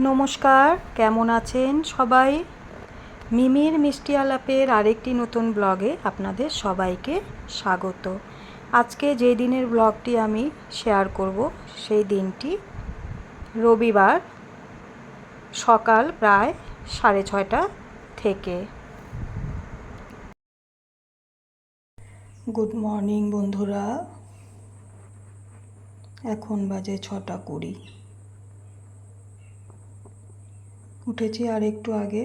নমস্কার, কেমন আছেন সবাই? মিমির মিষ্টি আলাপের আরেকটি নতুন ব্লগে আপনাদের সবাইকে স্বাগত। আজকে যে দিনের ব্লগটি আমি শেয়ার করব সেই দিনটি রবিবার, সকাল প্রায় 6:30 থেকে। গুড মর্নিং বন্ধুরা, এখন বাজে 6:20। উঠেছি আর একটু আগে,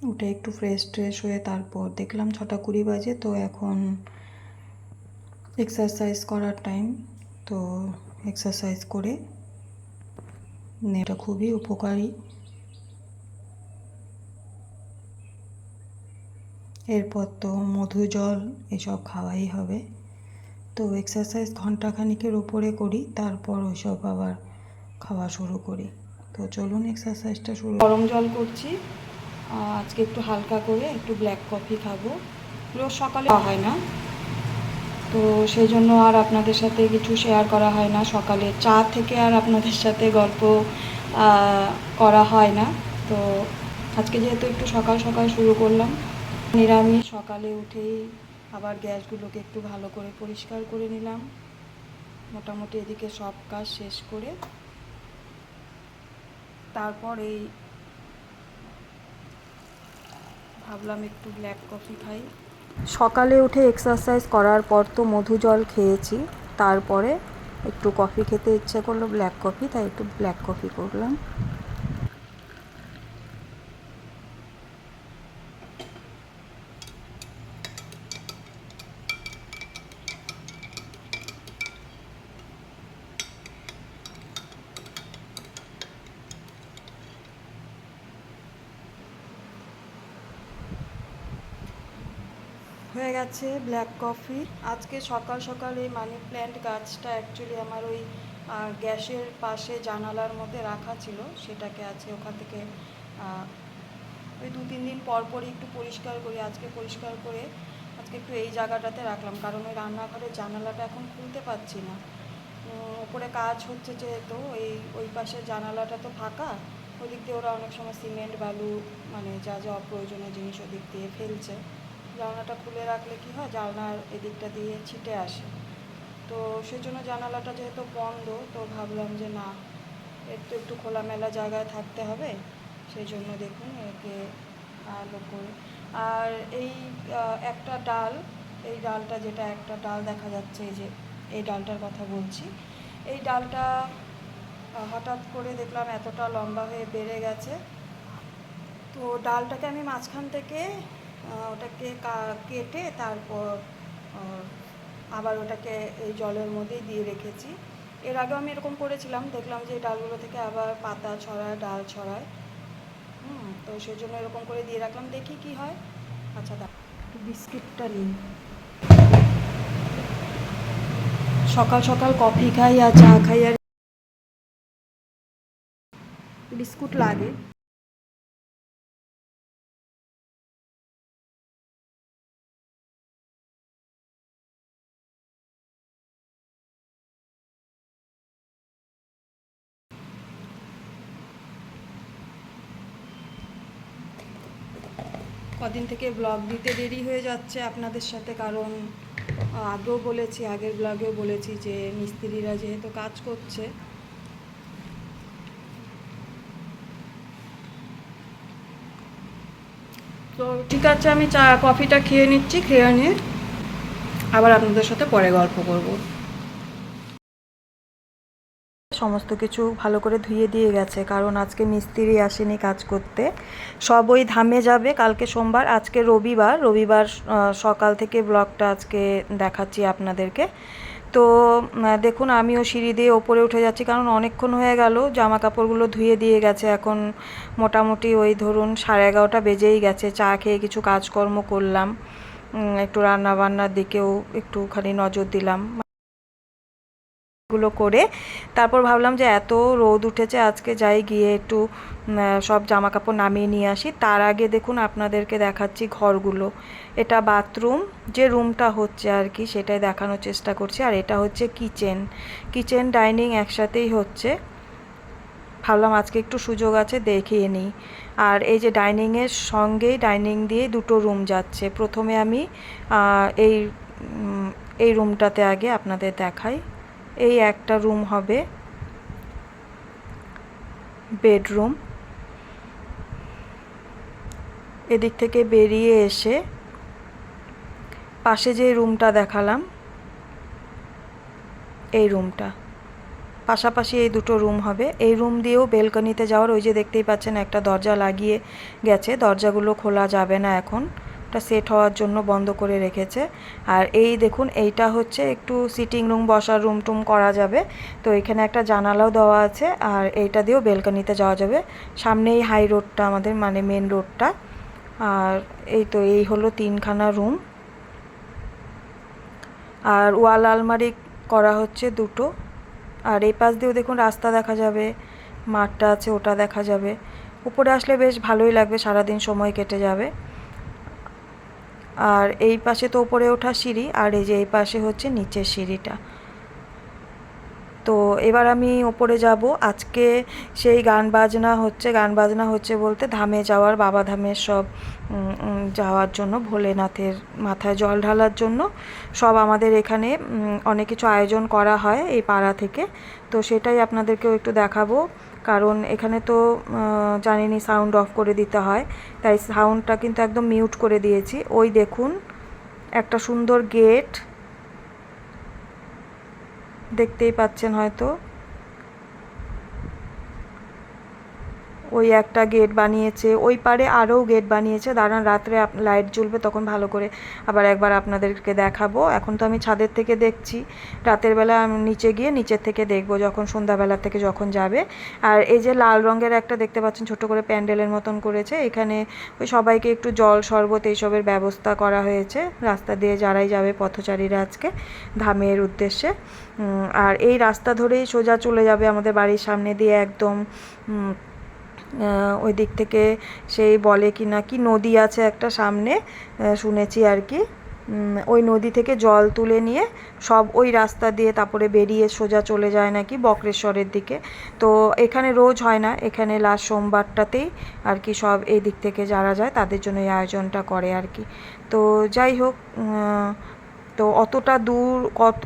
উঠে একটু ফ্রেশ হয়ে তারপর দেখলাম 6:20 বাজে, তো এখন এক্সারসাইজ করার টাইম। তো এক্সারসাইজ করে এটা খুবই উপকারী। এরপর তো মধু জল এসব খাওয়াই হবে। তো এক্সারসাইজ ঘন্টাখানিকের উপরে করি, তারপর ওইসব আবার খাওয়া শুরু করি। তো চলুন এক্সারসাইজটা শুরু। গরম জল করছি, আজকে একটু হালকা করে একটু ব্ল্যাক কফি খাবো। রোজ সকালে খাওয়া হয় না, তো সেই জন্য আর আপনাদের সাথে কিছু শেয়ার করা হয় না। সকালে চা থেকে আর আপনাদের সাথে গল্প করা হয় না। তো আজকে যেহেতু একটু সকাল সকাল শুরু করলাম, নিরামিষ। সকালে উঠেই আবার গ্যাসগুলোকে একটু ভালো করে পরিষ্কার করে নিলাম। মোটামুটি এদিকে সব কাজ শেষ করে তারপর এই ভাবলাম একটু ব্ল্যাক কফি খাই। সকালে উঠে এক্সারসাইজ করার পর তো মধু জল খেয়েছি, তারপরে একটু কফি খেতে ইচ্ছে করলো, ব্ল্যাক কফি, তাই একটু ব্ল্যাক কফি করলাম। হয়ে গেছে ব্ল্যাক কফি। আজকে সকাল সকাল এই মানি প্ল্যান্ট গাছটা অ্যাকচুয়ালি আমার ওই গ্যাসের পাশে জানালার মধ্যে রাখা ছিল, সেটাকে আছে ওখান থেকে ওই 2-3 দিন পর পরই একটু পরিষ্কার করি। আজকে পরিষ্কার করে আজকে একটু এই জায়গাটাতে রাখলাম, কারণ ওই রান্নাঘরের জানালাটা এখন খুলতে পারছি না। ওপরে কাজ হচ্ছে যেহেতু ওই পাশের জানালাটা তো ফাঁকা, ওদিক দিয়ে ওরা অনেক সময় সিমেন্ট বালু মানে যা যা অপ্রয়োজনীয় জিনিস ওদিক দিয়ে ফেলছে। জানলাটা খুলে রাখলে কি হয়, জানলার এদিকটা দিয়ে ছিটে আসে। তো সেই জন্য জানালাটা যেহেতু বন্ধ, তো ভাবলাম যে না, একটু খোলামেলা জায়গায় থাকতে হবে। সেই জন্য দেখুন একে আলো করে। আর এই একটা ডাল, এই ডালটা যেটা একটা ডাল দেখা যাচ্ছে, এই যে এই ডালটার কথা বলছি, এই ডালটা হঠাৎ করে দেখলাম এতটা লম্বা হয়ে বেড়ে গেছে। তো ডালটাকে আমি মাঝখান থেকে ওটাকে কেটে তারপর আবার ওটাকে এই জলের মধ্যেই দিয়ে রেখেছি। এর আগেও আমি এরকম করেছিলাম, দেখলাম যে এই ডালগুলো থেকে আবার পাতা ছড়ায়, ডাল ছড়ায়। তো সেই জন্য এরকম করে দিয়ে রাখলাম, দেখি কি হয়। আচ্ছা, একটু বিস্কিটটা নিই। সকাল সকাল কফি খাই আর চা খাই আর বিস্কুট লাগে। কদিন থেকে ব্লগ দিতে দেরি হয়ে যাচ্ছে আপনাদের সাথে, কারণ আগেও বলেছি, আগের ব্লগেও বলেছি যে মিস্ত্রিরা যেহেতু কাজ করছে। তো ঠিক আছে, আমি কফিটা খেয়ে নিচ্ছি, খেয়ে নিয়ে আবার আপনাদের সাথে পরে গল্প করব। সমস্ত কিছু ভালো করে ধুয়ে দিয়ে গেছে, কারণ আজকে মিস্ত্রি আসেনি কাজ করতে, সব ওই ধামে যাবে কালকে সোমবার। আজকে রবিবার সকাল থেকে ব্লগটা আজকে দেখাচ্ছি আপনাদেরকে। তো দেখুন আমিও সিঁড়ি দিয়ে ওপরে উঠে যাচ্ছি, কারণ অনেকক্ষণ হয়ে গেল, জামা কাপড়গুলো ধুয়ে দিয়ে গেছে। এখন মোটামুটি ওই ধরুন 11:30 বেজেই গেছে। চা খেয়ে কিছু কাজকর্ম করলাম, একটু রান্না বান্নার দিকেও একটুখানি নজর দিলাম। গুলো করে তারপর ভাবলাম যে এত রোদ উঠেছে আজকে যাই গিয়ে একটু সব জামা কাপড় নামিয়ে নিয়ে আসি। তার আগে দেখুন আপনাদেরকে দেখাচ্ছি ঘরগুলো। এটা বাথরুম, যে রুমটা হচ্ছে আর কি সেটাই দেখানোর চেষ্টা করছি। আর এটা হচ্ছে কিচেন ডাইনিং একসাথেই হচ্ছে। ভাবলাম আজকে একটু সুযোগ আছে দেখিয়ে নিই। আর এই যে ডাইনিংয়ের সঙ্গেই ডাইনিং দিয়ে দুটো রুম যাচ্ছে। প্রথমে আমি এই এই রুমটাতে আগে আপনাদের দেখাই। এই একটা রুম হবে বেডরুম। এদিক থেকে বেরিয়ে এসে পাশে যে রুমটা দেখালাম, এই রুমটা পাশাপাশি এই দুটো রুম হবে। এই রুম দিয়েও বেলকনিতে যাওয়ার, ওই যে দেখতেই পাচ্ছেন একটা দরজা লাগিয়ে গেছে, দরজাগুলো খোলা যাবে না এখন, ওটা সেট হওয়ার জন্য বন্ধ করে রেখেছে। আর এই দেখুন এইটা হচ্ছে একটু সিটিং রুম, বসার রুম টুম করা যাবে। তো এখানে একটা জানালাও দেওয়া আছে আর এইটা দিয়েও বেলকনিতে যাওয়া যাবে। সামনেই হাই রোডটা আমাদের, মানে মেন রোডটা। আর এই তো এই হলো 3খানা রুম। আর ওয়াল আলমারি করা হচ্ছে দুটো। আর এই পাশ দিয়েও দেখুন রাস্তা দেখা যাবে, মাঠটা আছে ওটা দেখা যাবে। উপরে আসলে বেশ ভালোই লাগবে, সারাদিন সময় কেটে যাবে। আর এই পাশে তো উপরে ওঠা সিঁড়ি, আর এই যে এই পাশে হচ্ছে নিচের সিঁড়িটা। তো এবার আমি ওপরে যাব। আজকে সেই গান বাজনা হচ্ছে বলতে ধামে যাওয়ার, বাবা ধামের সব যাওয়ার জন্য, ভোলেনাথের মাথায় জল ঢালার জন্য সব আমাদের এখানে অনেক কিছু আয়োজন করা হয় এই পাড়া থেকে। তো সেটাই আপনাদেরকেও একটু দেখাবো, কারণ এখানে তো জানেনই সাউন্ড অফ করে দিতে হয়, তাই সাউন্ডটা কিন্তু একদম মিউট করে দিয়েছি। ওই দেখুন একটা সুন্দর গেট দেখতেই পাচ্ছেন হয়তো, ওই একটা গেট বানিয়েছে, ওই পারে আরও গেট বানিয়েছে। দাঁড়ান রাত্রে লাইট জ্বলবে তখন ভালো করে আবার একবার আপনাদেরকে দেখাবো। এখন তো আমি ছাদের থেকে দেখছি, রাতের বেলা নিচে গিয়ে নিচের থেকে দেখবো যখন সন্ধ্যাবেলা থেকে যখন যাবে। আর এই যে লাল রঙের একটা দেখতে পাচ্ছেন ছোট করে প্যান্ডেলের মতন করেছে, এখানে ওই সবাইকে একটু জল শরবত এইসবের ব্যবস্থা করা হয়েছে রাস্তা দিয়ে যারাই যাবে পথচারীরা আজকে ধামের উদ্দেশ্যে। আর এই রাস্তা ধরেই সোজা চলে যাবে আমাদের বাড়ির সামনে দিয়ে একদম। ওই দিক থেকে সেই বলে কি না কি নদী আছে একটা সামনে, শুনেছি আর কি। ওই নদী থেকে জল তুলে নিয়ে সব ওই রাস্তা দিয়ে তারপরে বেরিয়ে সোজা চলে যায় নাকি বক্রেশ্বরের দিকে। তো এখানে রোজ হয় না, এখানে লাস্ট সোমবারটাতেই আর কি সব এই দিক থেকে যারা যায় তাদের জন্য এই আয়োজনটা করে আর কি। তো যাই হোক, তো অতটা দূর,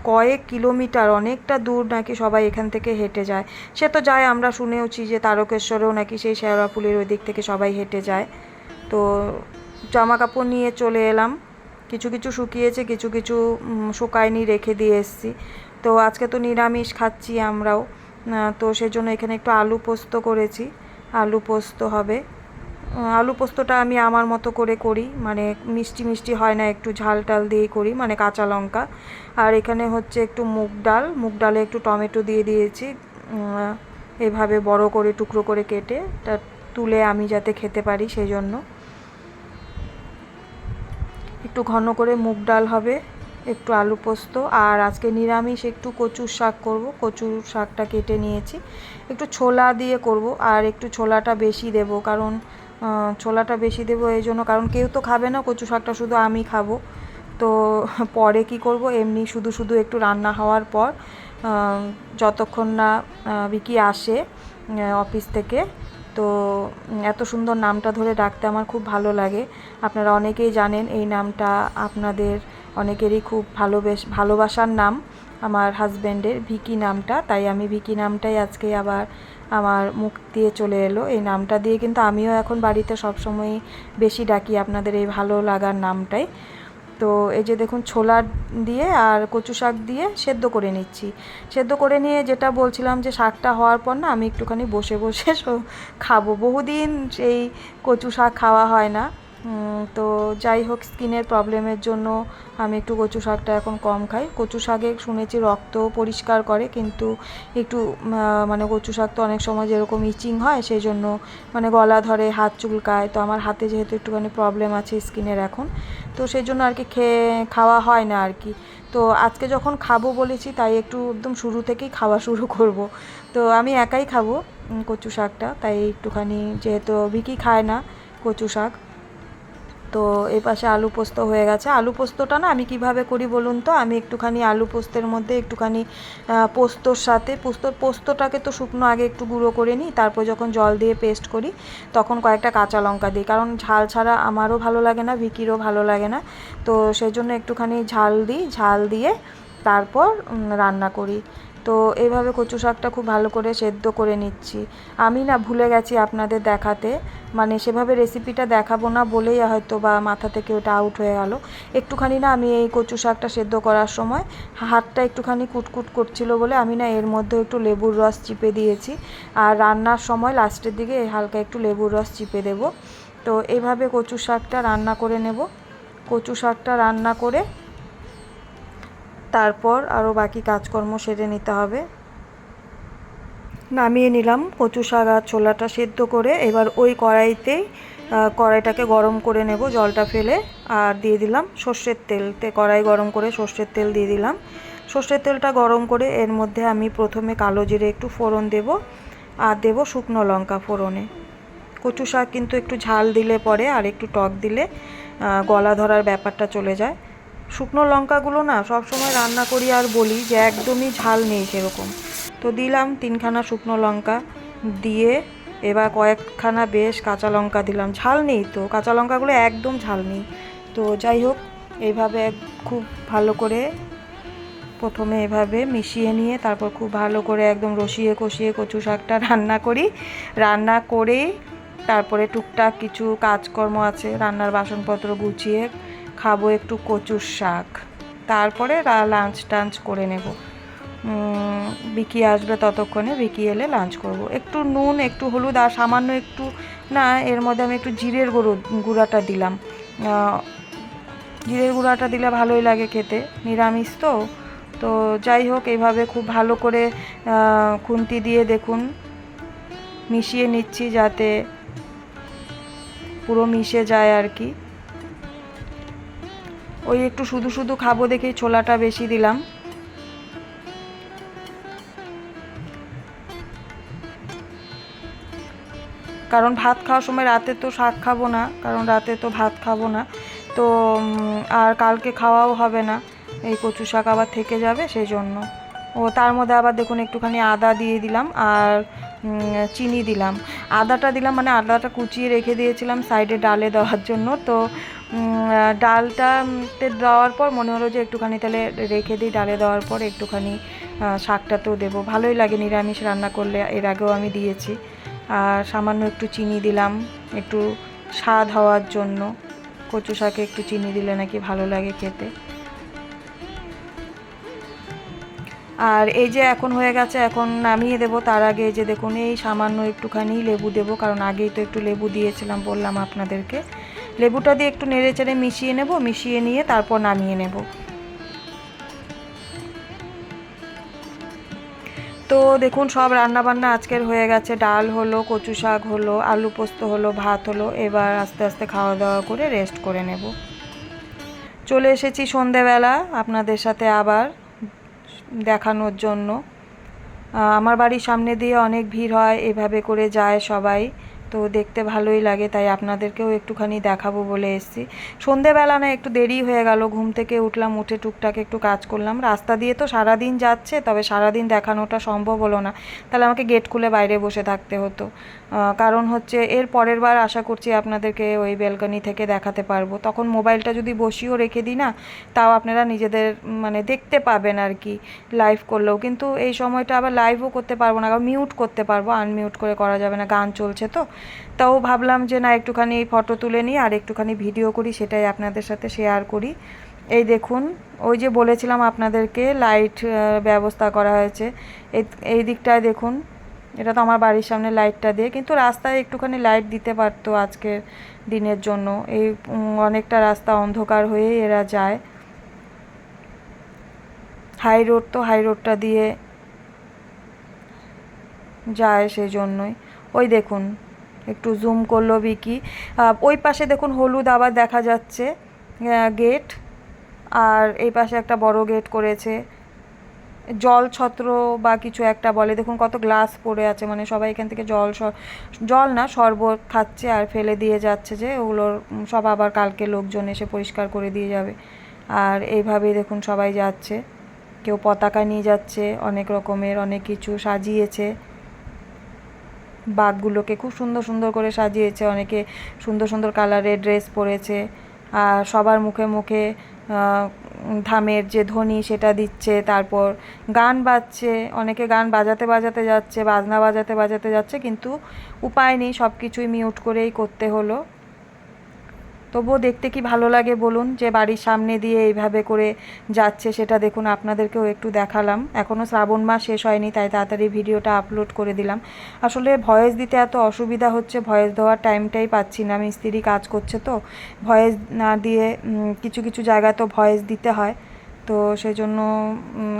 কয়েক কিলোমিটার, অনেকটা দূর নাকি সবাই এখান থেকে হেঁটে যায়। সে তো যায়, আমরা শুনেওছি যে তারকেশ্বরেও নাকি সেই শেওড়াফুলির ওই দিক থেকে সবাই হেঁটে যায়। তো জামা কাপড় নিয়ে চলে এলাম, কিছু কিছু শুকিয়েছে, কিছু কিছু শুকায়নি, রেখে দিয়ে এসেছি। তো আজকে তো নিরামিষ খাচ্ছি আমরাও, তো সেজন্য এখানে একটু আলু পোস্ত করেছি, আলু পোস্ত হবে। আলু পোস্তটা আমি আমার মতো করে করি, মানে মিষ্টি মিষ্টি হয় না, একটু ঝাল টাল দিয়েই করি, মানে কাঁচা লঙ্কা। আর এখানে হচ্ছে একটু মুগ ডালে একটু টমেটো দিয়ে দিয়েছি, এভাবে বড় করে টুকরো করে কেটে তা তুলে আমি যাতে খেতে পারি সেই জন্য। একটু ঘন করে মুগ ডাল হবে, একটু আলু পোস্ত। আর আজকে নিরামিষ একটু কচুর শাক করব, কচুর শাকটা কেটে নিয়েছি, একটু ছোলা দিয়ে করব। আর একটু ছোলাটা বেশি দেব, কারণ ছোলাটা বেশি দেবো এই জন্য, কারণ কেউ তো খাবে না কচু শাকটা, শুধু আমি খাবো। তো পরে কি করব, এমনি শুধু শুধু একটু রান্না হওয়ার পর, যতক্ষণ না বিকি আসে অফিস থেকে। তো এত সুন্দর নামটা ধরে ডাকতে আমার খুব ভালো লাগে। আপনারা অনেকেই জানেন এই নামটা আপনাদের অনেকেরই খুব ভালোবাসার নাম আমার হাজব্যান্ডের, ভিকি নামটা। তাই আমি ভিকি নামটাই আজকে আবার আমার মুখ দিয়ে চলে এলো। এই নামটা দিয়ে কিন্তু আমিও এখন বাড়িতে সবসময় বেশি ডাকি আপনাদের এই ভালো লাগার নামটাই। তো এই যে দেখুন ছোলা দিয়ে আর কচু শাক দিয়ে সেদ্ধ করে নিচ্ছি। সেদ্ধ করে নিয়ে যেটা বলছিলাম যে শাকটা হওয়ার পর না আমি একটুখানি বসে বসে খাবো, বহুদিন সেই কচু শাক খাওয়া হয় না। তো যাই হোক, স্কিনের প্রবলেমের জন্য আমি একটু কচু শাকটা এখন কম খাই। কচু শাকে শুনেছি রক্ত পরিষ্কার করে, কিন্তু একটু মানে কচু শাক তো অনেক সময় যেরকম ইচিং হয় সেই জন্য মানে গলা ধরে, হাত চুলকায়। তো আমার হাতে যেহেতু একটুখানি প্রবলেম আছে স্কিনের এখন, তো সেই জন্য আর কি খাওয়া হয় না আর কি। তো আজকে যখন খাবো বলেছি তাই একটু একদম শুরু থেকেই খাওয়া শুরু করব। তো আমি একাই খাবো কচু শাকটা, তাই একটুখানি, যেহেতু ভিকি খায় না কচু শাক। তো এই পাশে আলু পোস্ত হয়ে গেছে। আলু পোস্তটা না আমি কিভাবে করি বলুন তো, আমি একটুখানি আলু পোস্তের মধ্যে একটুখানি পোস্তর সাথে পোস্তটাকে তো শুকনো আগে একটু গুঁড়ো করে নিই, তারপর যখন জল দিয়ে পেস্ট করি তখন কয়েকটা কাঁচা লঙ্কা দিই, কারণ ঝাল ছাড়া আমারও ভালো লাগে না, ভিকিরও ভালো লাগে না। তো সেই জন্য একটুখানি ঝাল দিই, ঝাল দিয়ে তারপর রান্না করি। তো এইভাবে কচু শাকটা খুব ভালো করে সেদ্ধ করে নিচ্ছি। আমি না ভুলে গেছি আপনাদের দেখাতে, মানে সেভাবে রেসিপিটা দেখাবো না বলেই হয়তো বা মাথা থেকে ওটা আউট হয়ে গেল। একটুখানি না আমি এই কচু শাকটা সেদ্ধ করার সময় হাতটা একটুখানি কুটকুট করছিল বলে আমি না এর মধ্যে একটু লেবুর রস চিপে দিয়েছি, আর রান্নার সময় লাস্টের দিকে হালকা একটু লেবুর রস চিপে দেব। তো এইভাবে কচু শাকটা রান্না করে নেব। কচু শাকটা রান্না করে তারপর আরও বাকি কাজকর্ম সেরে নিতে হবে। নামিয়ে নিলাম কচু শাক আর ছোলাটা সেদ্ধ করে, এবার ওই কড়াইতেই কড়াইটাকে গরম করে নেব জলটা ফেলে, আর দিয়ে দিলাম সর্ষের তেল। কড়াই গরম করে সর্ষের তেল দিয়ে দিলাম। সর্ষের তেলটা গরম করে এর মধ্যে আমি প্রথমে কালো জিরে একটু ফোড়ন দেব, আর দেব শুকনো লঙ্কা ফোড়নে। কচু শাক কিন্তু একটু ঝাল দিলে পরে আর একটু টক দিলে গলা ধরার ব্যাপারটা চলে যায়। শুকনো লঙ্কাগুলো না সবসময় রান্না করি আর বলি যে একদমই ঝাল নেই সেরকম। তো দিলাম 3খানা শুকনো লঙ্কা, দিয়ে এবার কয়েকখানা বেশ কাঁচা লঙ্কা দিলাম। ঝাল নেই তো, কাঁচা লঙ্কাগুলো একদম ঝাল নেই। তো যাই হোক, এইভাবে খুব ভালো করে প্রথমে এভাবে মিশিয়ে নিয়ে তারপর খুব ভালো করে একদম রসিয়ে কষিয়ে কচু শাকটা রান্না করি। রান্না করে তারপরে টুকটাক কিছু কাজকর্ম আছে, রান্নার বাসনপত্র গুছিয়ে খাবো একটু কচুর শাক, তারপরে লাঞ্চ টাঞ্চ করে নেব। বিকি আসবে ততক্ষণে, বিকি এলে লাঞ্চ করব। একটু নুন, একটু হলুদ আর সামান্য একটু না, এর মধ্যে আমি একটু জিরের গুঁড়াটা দিলাম। জিরের গুঁড়াটা দিলে ভালোই লাগে খেতে, নিরামিষ তো। তো যাই হোক, এইভাবে খুব ভালো করে খুন্তি দিয়ে দেখুন মিশিয়ে নিচ্ছি যাতে পুরো মিশে যায় আর কি। ওই একটু শুধু শুধু খাবো দেখেই ছোলাটা বেশি দিলাম। কারণ ভাত খাওয়ার সময় রাতে তো শাক খাবো না, কারণ রাতে তো ভাত খাবো না। তো আর কালকে খাওয়াও হবে না, এই কচু শাক আবার থেকে যাবে সেই জন্য। ও তার মধ্যে আবার দেখুন একটুখানি আদা দিয়ে দিলাম আর চিনি দিলাম। আদাটা দিলাম মানে আদাটা কুচিয়ে রেখে দিয়েছিলাম সাইডে ডালে দেওয়ার জন্য। তো ডালটাতে দেওয়ার পর মনে হলো যে একটুখানি তাহলে রেখে দিই, ডালে দেওয়ার পর একটুখানি শাকটাতেও দেবো, ভালোই লাগে নিরামিষ রান্না করলে, এর আগেও আমি দিয়েছি। আর সামান্য একটু চিনি দিলাম একটু স্বাদ হওয়ার জন্য, কচু শাকে একটু চিনি দিলে নাকি ভালো লাগে খেতে। আর এই যে এখন হয়ে গেছে, এখন নামিয়ে দেবো। তার আগে যে দেখুন এই সামান্য একটুখানি লেবু দেবো, কারণ আগেই তো একটু লেবু দিয়েছিলাম বললাম আপনাদেরকে। লেবুটা দিয়ে একটু নেড়ে চেড়ে মিশিয়ে নেব, মিশিয়ে নিয়ে তারপর নামিয়ে নেব। তো দেখুন সব রান্নাবান্না আজকের হয়ে গেছে, ডাল হলো, কচু শাক হলো, আলু পোস্ত হলো, ভাত হলো। এবার আস্তে আস্তে খাওয়া দাওয়া করে রেস্ট করে নেব। চলে এসেছি সন্ধেবেলা আপনাদের সাথে আবার দেখানোর জন্য। আমার বাড়ির সামনে দিয়ে অনেক ভিড় হয়, এভাবে করে যায় সবাই, তো দেখতে ভালোই লাগে, তাই আপনাদেরকেও একটুখানি দেখাবো বলে এসেছি। সন্ধেবেলা না একটু দেরি হয়ে গেল, ঘুম থেকে উঠলাম, উঠে টুকটাক একটু কাজ করলাম। রাস্তা দিয়ে তো সারাদিন যাচ্ছে, তবে সারাদিন দেখানোটা সম্ভব হলো না, তাহলে আমাকে গেট খুলে বাইরে বসে থাকতে হতো। কারণ হচ্ছে এর পরের বার আশা করছি আপনাদেরকে ওই ব্যালকনি থেকে দেখাতে পারবো। তখন মোবাইলটা যদি বসিয়েও রেখে দিই না, তাও আপনারা নিজেদের মানে দেখতে পাবেন আর কি, লাইভ করলেও। কিন্তু এই সময়টা আবার লাইভও করতে পারবো না, কারণ মিউট করতে পারবো, আনমিউট করে করা যাবে না, গান চলছে তো। তাও ভাবলাম যে না, একটুখানি ফটো তুলে নিই আর একটুখানি ভিডিও করি, সেটাই আপনাদের সাথে শেয়ার করি। এই দেখুন, ওই যে বলেছিলাম আপনাদেরকে লাইট ব্যবস্থা করা হয়েছে, এই দিকটায় দেখুন। এটা তো আমার বাড়ির সামনে লাইটটা দিয়ে, কিন্তু রাস্তায় একটুখানি লাইট দিতে পারতো আজকের দিনের জন্য। এই অনেকটা রাস্তা অন্ধকার হয়েই এরা যায়, হাই রোড তো, হাই রোডটা দিয়ে যায় সেই জন্যই। ওই দেখুন একটু জুম করলো বিকি, ওই পাশে দেখুন হলুদ আবার দেখা যাচ্ছে, গেট, আর এই পাশে একটা বড় গেট করেছে। জল ছত্র বা কিছু একটা বলে, দেখুন কত গ্লাস পড়ে আছে, মানে সবাই এখান থেকে জল না শরবত খাচ্ছে আর ফেলে দিয়ে যাচ্ছে, যে ওগুলোর সব আবার কালকে লোকজন এসে পরিষ্কার করে দিয়ে যাবে। আর এইভাবেই দেখুন সবাই যাচ্ছে, কেউ পতাকা নিয়ে যাচ্ছে, অনেক রকমের অনেক কিছু সাজিয়েছে, বাঘগুলোকে খুব সুন্দর সুন্দর করে সাজিয়েছে, অনেকে সুন্দর সুন্দর কালারের ড্রেস পরেছে, আর সবার মুখে মুখে ধামের যে ধ্বনি সেটা দিচ্ছে, তারপর গান বাজছে, অনেকে গান বাজাতে বাজাতে যাচ্ছে, বাজনা বাজাতে বাজাতে যাচ্ছে, কিন্তু উপায় নেই, সব কিছুই মিউট করেই করতে হলো। তবুও দেখতে কি ভালো লাগে বলুন, যে বাড়ির সামনে দিয়ে এইভাবে করে যাচ্ছে, সেটা দেখুন আপনাদেরকেও একটু দেখালাম। এখনও শ্রাবণ মাস শেষ হয়নি, তাই তাড়াতাড়ি ভিডিওটা আপলোড করে দিলাম। আসলে ভয়েস দিতে এত অসুবিধা হচ্ছে, ভয়েস দেওয়ার টাইমটাই পাচ্ছি না, মিস্ত্রি কাজ করছে তো, ভয়েস না দিয়ে কিছু কিছু জায়গায় তো ভয়েস দিতে হয়, তো সেই জন্য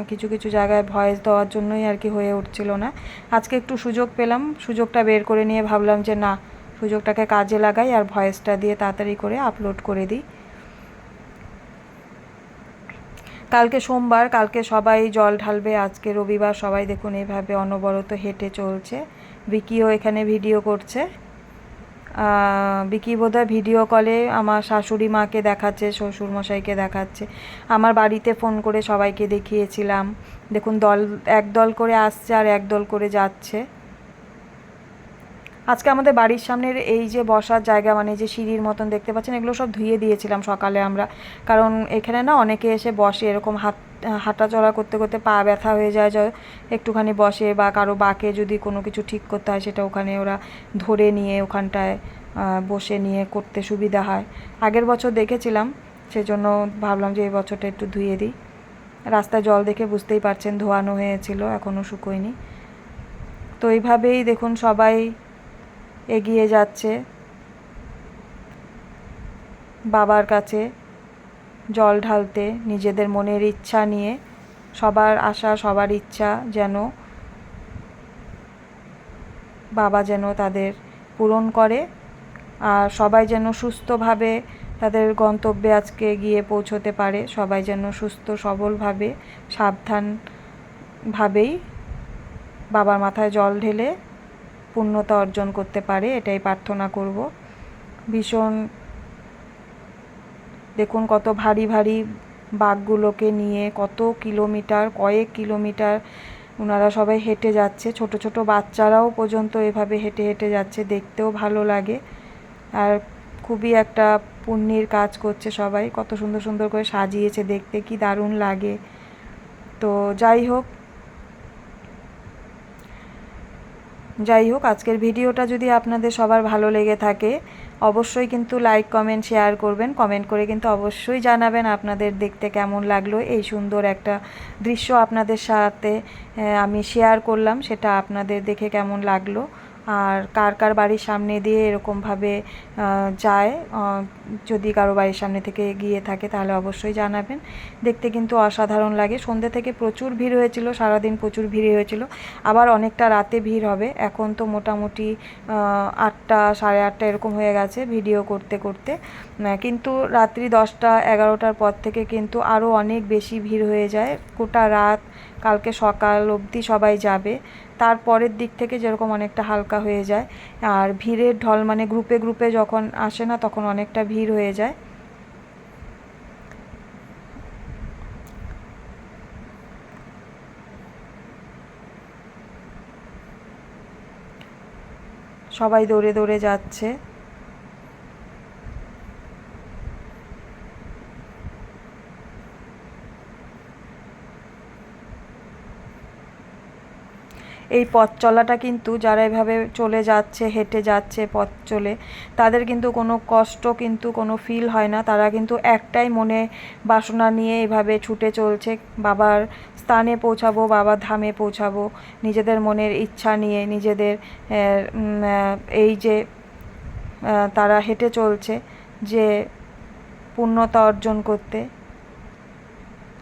কিছু কিছু জায়গায় ভয়েস দেওয়ার জন্যই আর কি হয়ে উঠছিল না। আজকে একটু সুযোগ পেলাম, সুযোগটা বের করে নিয়ে ভাবলাম যে না, সুযোগটাকে কাজে লাগাই আর ভয়েসটা দিয়ে তাড়াতাড়ি করে আপলোড করে দিই। কালকে সোমবার, কালকে সবাই জল ঢালবে, আজকে রবিবার, সবাই দেখুন এইভাবে অনবরত হেঁটে চলছে। বিকিও এখানে ভিডিও করছে, বিকি বোধহয় ভিডিও কলে আমার শাশুড়ি মাকে দেখাচ্ছে, শ্বশুরমশাইকে দেখাচ্ছে। আমার বাড়িতে ফোন করে সবাইকে দেখিয়েছিলাম। দেখুন একদল করে আসছে আর একদল করে যাচ্ছে। আজকে আমাদের বাড়ির সামনের এই যে বসার জায়গা, মানে যে সিঁড়ির মতন দেখতে পাচ্ছেন, এগুলো সব ধুয়ে দিয়েছিলাম সকালে আমরা, কারণ এখানে না অনেকে এসে বসে, এরকম হাঁটাচলা করতে করতে পা ব্যথা হয়ে যায়, একটুখানি বসে, বা কারো বাঁকে যদি কোনো কিছু ঠিক করতে হয় সেটা ওখানে ওরা ধরে নিয়ে ওখানটায় বসে নিয়ে করতে সুবিধা হয়। আগের বছর দেখেছিলাম, সেজন্য ভাবলাম যে এই বছরটা একটু ধুয়ে দিই। রাস্তায় জল দেখে বুঝতেই পারছেন ধোয়ানো হয়েছিল, এখনও শুকোয়নি। তো এইভাবেই দেখুন সবাই এগিয়ে যাচ্ছে বাবার কাছে জল ঢালতে, নিজেদের মনের ইচ্ছা নিয়ে। সবার আশা, সবার ইচ্ছা যেন বাবা যেন তাদের পূরণ করে, আর সবাই যেন সুস্থভাবে তাদের গন্তব্যে আজকে গিয়ে পৌঁছতে পারে, সবাই যেন সুস্থ সবলভাবে সাবধানভাবেই বাবার মাথায় জল ঢেলে পূর্ণতা অর্জন করতে পারে, এটাই প্রার্থনা করব। ভীষণ দেখুন কত ভারী ভারী বাঘগুলোকে নিয়ে কত কিলোমিটার, কয়েক কিলোমিটার ওনারা সবাই হেঁটে যাচ্ছে, ছোট ছোট বাচ্চারাও পর্যন্ত এভাবে হেঁটে হেঁটে যাচ্ছে, দেখতেও ভালো লাগে। আর খুবই একটা পুণ্যের কাজ করছে সবাই, কত সুন্দর সুন্দর করে সাজিয়েছে, দেখতে কি দারুণ লাগে। তো যাই হোক, আজকের ভিডিওটা যদি আপনাদের সবার ভালো লেগে থাকে, অবশ্যই কিন্তু লাইক কমেন্ট শেয়ার করবেন, কমেন্ট করে কিন্তু অবশ্যই জানাবেন আপনাদের দেখতে কেমন লাগলো, এই সুন্দর একটা দৃশ্য আপনাদের সাথে আমি শেয়ার করলাম, সেটা আপনাদের দেখে কেমন লাগলো, আর কার কার বাড়ির সামনে দিয়ে এরকমভাবে যায়, যদি কারো বাড়ির সামনে থেকে গিয়ে থাকে তাহলে অবশ্যই জানাবেন। দেখতে কিন্তু অসাধারণ লাগে। সন্ধ্যে থেকে প্রচুর ভিড় হয়েছিল, সারাদিন প্রচুর ভিড় হয়েছিল, আবার অনেকটা রাতে ভিড় হবে। এখন তো মোটামুটি 8টা, 8:30 এরকম হয়ে গেছে ভিডিও করতে করতে, কিন্তু রাত্রি 10টা 11টার পর থেকে কিন্তু আরও অনেক বেশি ভিড় হয়ে যায়। গোটা রাত, কালকে সকাল অবধি সবাই যাবে, তারপরের দিক থেকে যেরকম অনেকটা হালকা হয়ে যায়। আর ভিড়ের ঢল মানে গ্রুপে গ্রুপে যখন আসে না, তখন অনেকটা ভিড় হয়ে যায়। সবাই দৌড়ে দৌড়ে যাচ্ছে। এই পথ চলাটা কিন্তু যারা এভাবে চলে যাচ্ছে, হেঁটে যাচ্ছে পথ চলে, তাদের কিন্তু কোনো কষ্ট, কিন্তু কোনো ফিল হয় না, তারা কিন্তু একটাই মনে বাসনা নিয়ে এভাবে ছুটে চলছে, বাবার স্থানে পৌঁছাবো, বাবার ধামে পৌঁছাবো, নিজেদের মনের ইচ্ছা নিয়ে, নিজেদের এই যে তারা হেঁটে চলছে যে পূর্ণতা অর্জন করতে,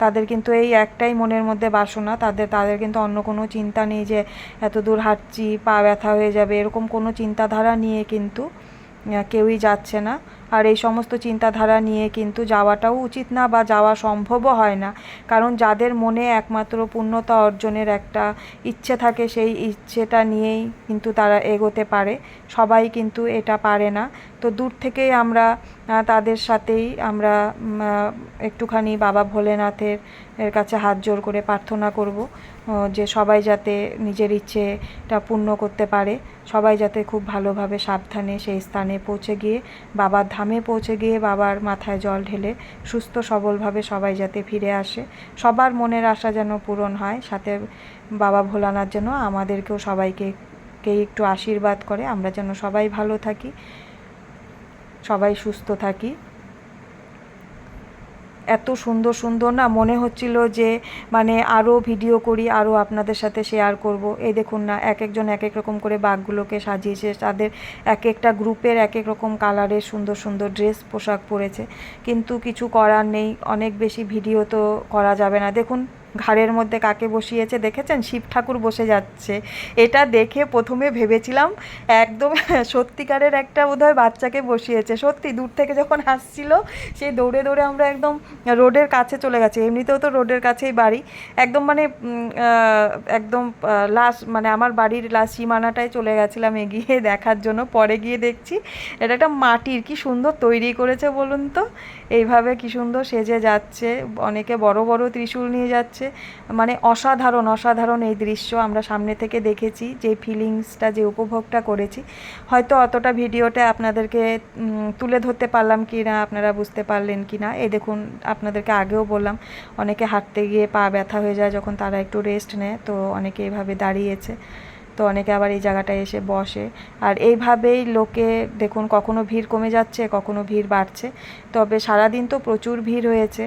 তাদের কিন্তু এই একটাই মনের মধ্যে বাসনা, তাদের কিন্তু অন্য কোনো চিন্তা নেই যে এত দূর হাঁটছি পা ব্যথা হয়ে যাবে, এরকম কোনো চিন্তাধারা নিয়ে কিন্তু কেউই যাচ্ছে না। আর এই সমস্ত চিন্তাধারা নিয়ে কিন্তু যাওয়াটাও উচিত না, বা যাওয়া সম্ভবও হয় না। কারণ যাদের মনে একমাত্র পূর্ণতা অর্জনের একটা ইচ্ছে থাকে, সেই ইচ্ছেটা নিয়েই কিন্তু তারা এগোতে পারে। সবাই কিন্তু এটা পারে না। তো দূর থেকেই আমরা তাদের সাথেই আমরা একটুখানি বাবা ভোলেনাথের কাছে হাত জোর করে প্রার্থনা করব যে সবাই যাতে নিজের ইচ্ছেটা পূর্ণ করতে পারে, সবাই যাতে খুব ভালোভাবে সাবধানে সেই স্থানে পৌঁছে গিয়ে, বাবার ধামে পৌঁছে গিয়ে বাবার মাথায় জল ঢেলে সুস্থ সবলভাবে সবাই যাতে ফিরে আসে। সবার মনের আশা যেন পূরণ হয়, সাথে বাবা ভোলানাথ যেন আমাদেরকেও সবাইকে একটু আশীর্বাদ করে, আমরা যেন সবাই ভালো থাকি, সবাই সুস্থ থাকি। এত সুন্দর সুন্দর না মনে হচ্ছিল যে মানে আরও ভিডিও করি, আরও আপনাদের সাথে শেয়ার করব। এই দেখুন না, এক একজন এক এক রকম করে বাঘগুলোকে সাজিয়েছে, তাদের এক একটা গ্রুপের এক এক রকম কালারের সুন্দর সুন্দর ড্রেস পোশাক পরেছে, কিন্তু কিছু করার নেই, অনেক বেশি ভিডিও তো করা যাবে না। দেখুন ঘাড়ের মধ্যে কাকে বসিয়েছে দেখেছেন? শিব ঠাকুর বসে যাচ্ছে। এটা দেখে প্রথমে ভেবেছিলাম একদম সত্যিকারের একটা বোধহয় বাচ্চাকে বসিয়েছে। সত্যি দূর থেকে যখন আসছিল সে দৌড়ে দৌড়ে আমরা একদম রোডের কাছে চলে গেছি, এমনিতেও তো রোডের কাছেই বাড়ি, একদম মানে একদম লাস্ট মানে আমার বাড়ির লাস্ট সীমানাটায় চলে গেছিলাম এগিয়ে দেখার জন্য। পরে গিয়ে দেখছি এটা একটা মাটির, কি সুন্দর তৈরি করেছে বলুন তো, এইভাবে কি সুন্দর সেজে যাচ্ছে, অনেকে বড় বড় ত্রিশূল নিয়ে যাচ্ছে, মানে অসাধারণ অসাধারণ এই দৃশ্য আমরা সামনে থেকে দেখেছি। যে ফিলিংসটা, যে উপভোগটা করেছি, হয়তো অতটা ভিডিওতে আপনাদেরকে তুলে ধরতে পারলাম কি না, আপনারা বুঝতে পারলেন কি না। এই দেখুন, আপনাদেরকে আগেও বললাম অনেকে হাঁটতে গিয়ে পা ব্যথা হয়ে যায় যখন তারা একটু রেস্ট নেয়, তো অনেকে এইভাবে দাঁড়িয়েছে, তো অনেকে আবার এই জায়গাটায় এসে বসে। আর এইভাবেই লোকে দেখুন কখনো ভিড় কমে যাচ্ছে, কখনো ভিড় বাড়ছে, তবে সারাদিন তো প্রচুর ভিড় হয়েছে।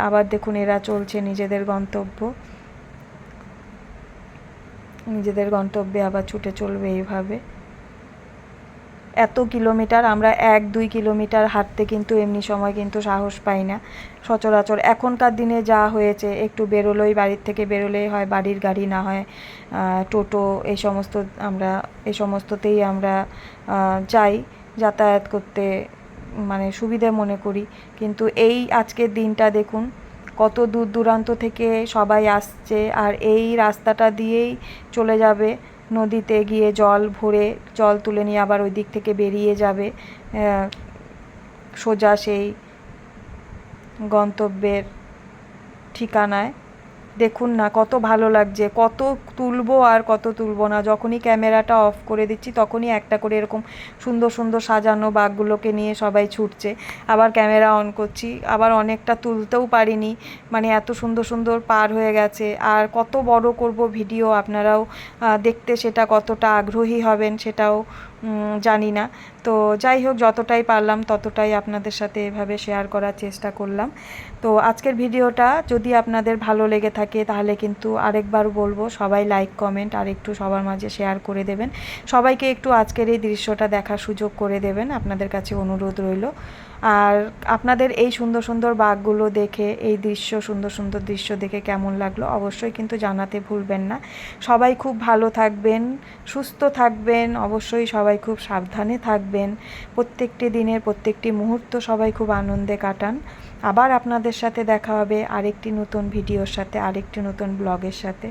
আবার দেখুন এরা চলছে নিজেদের গন্তব্যে আবার ছুটে চলবে এইভাবে। এত কিলোমিটার, আমরা 1-2 কিলোমিটার হাঁটতে কিন্তু এমনি সময় কিন্তু সাহস পাই না সচরাচর। এখনকার দিনে যা হয়েছে, একটু বেরোলেই, বাড়ির থেকে বেরোলেই হয় বাড়ির গাড়ি, না হয় টোটো, এই সমস্ততেই আমরা যাই যাতায়াত করতে, মানে সুবিধে মনে করি। কিন্তু এই আজকের দিনটা দেখুন, কত দূর দূরান্ত থেকে সবাই আসছে, আর এই রাস্তাটা দিয়েই চলে যাবে নদীতে গিয়ে জল ভরে, জল তুলে নিয়ে আবার ওই দিক থেকে বেরিয়ে যাবে সোজা সেই গন্তব্যের ঠিকানায়। দেখুন না কত ভালো লাগছে, কত তুলবো আর কত তুলবো না। যখনই ক্যামেরাটা অফ করে দিচ্ছি তখনই একটা করে এরকম সুন্দর সুন্দর সাজানো বাঘগুলোকে নিয়ে সবাই ছুটছে, আবার ক্যামেরা অন করছি, আবার অনেকটা তুলতেও পারিনি, মানে এত সুন্দর সুন্দর পার হয়ে গেছে। আর কত বড় করব ভিডিও, আপনারাও দেখতে সেটা কতটা আগ্রহী হবেন সেটাও জানি না। তো যাই হোক, যতটাই পারলাম ততটাই আপনাদের সাথে এভাবে শেয়ার করার চেষ্টা করলাম। তো আজকের ভিডিওটা যদি আপনাদের ভালো লেগে থাকে তাহলে কিন্তু আরেকবার বলবো, সবাই লাইক কমেন্ট আর একটু সবার মাঝে শেয়ার করে দেবেন, সবাইকে একটু আজকের এই দৃশ্যটা দেখার সুযোগ করে দেবেন, আপনাদের কাছে অনুরোধ রইল। আর আপনাদের এই সুন্দর সুন্দর বাঘগুলো দেখে, এই দৃশ্য, সুন্দর সুন্দর দৃশ্য দেখে কেমন লাগলো অবশ্যই কিন্তু জানাতে ভুলবেন না। সবাই খুব ভালো থাকবেন, সুস্থ থাকবেন, অবশ্যই সবাই খুব সাবধানে থাকবেন, প্রত্যেকটি দিনের প্রত্যেকটি মুহূর্ত সবাই খুব আনন্দে কাটান। আবার আপনাদের সাথে দেখা হবে আরেকটি নতুন ভিডিওর সাথে, আরেকটি নতুন ব্লগের সাথে।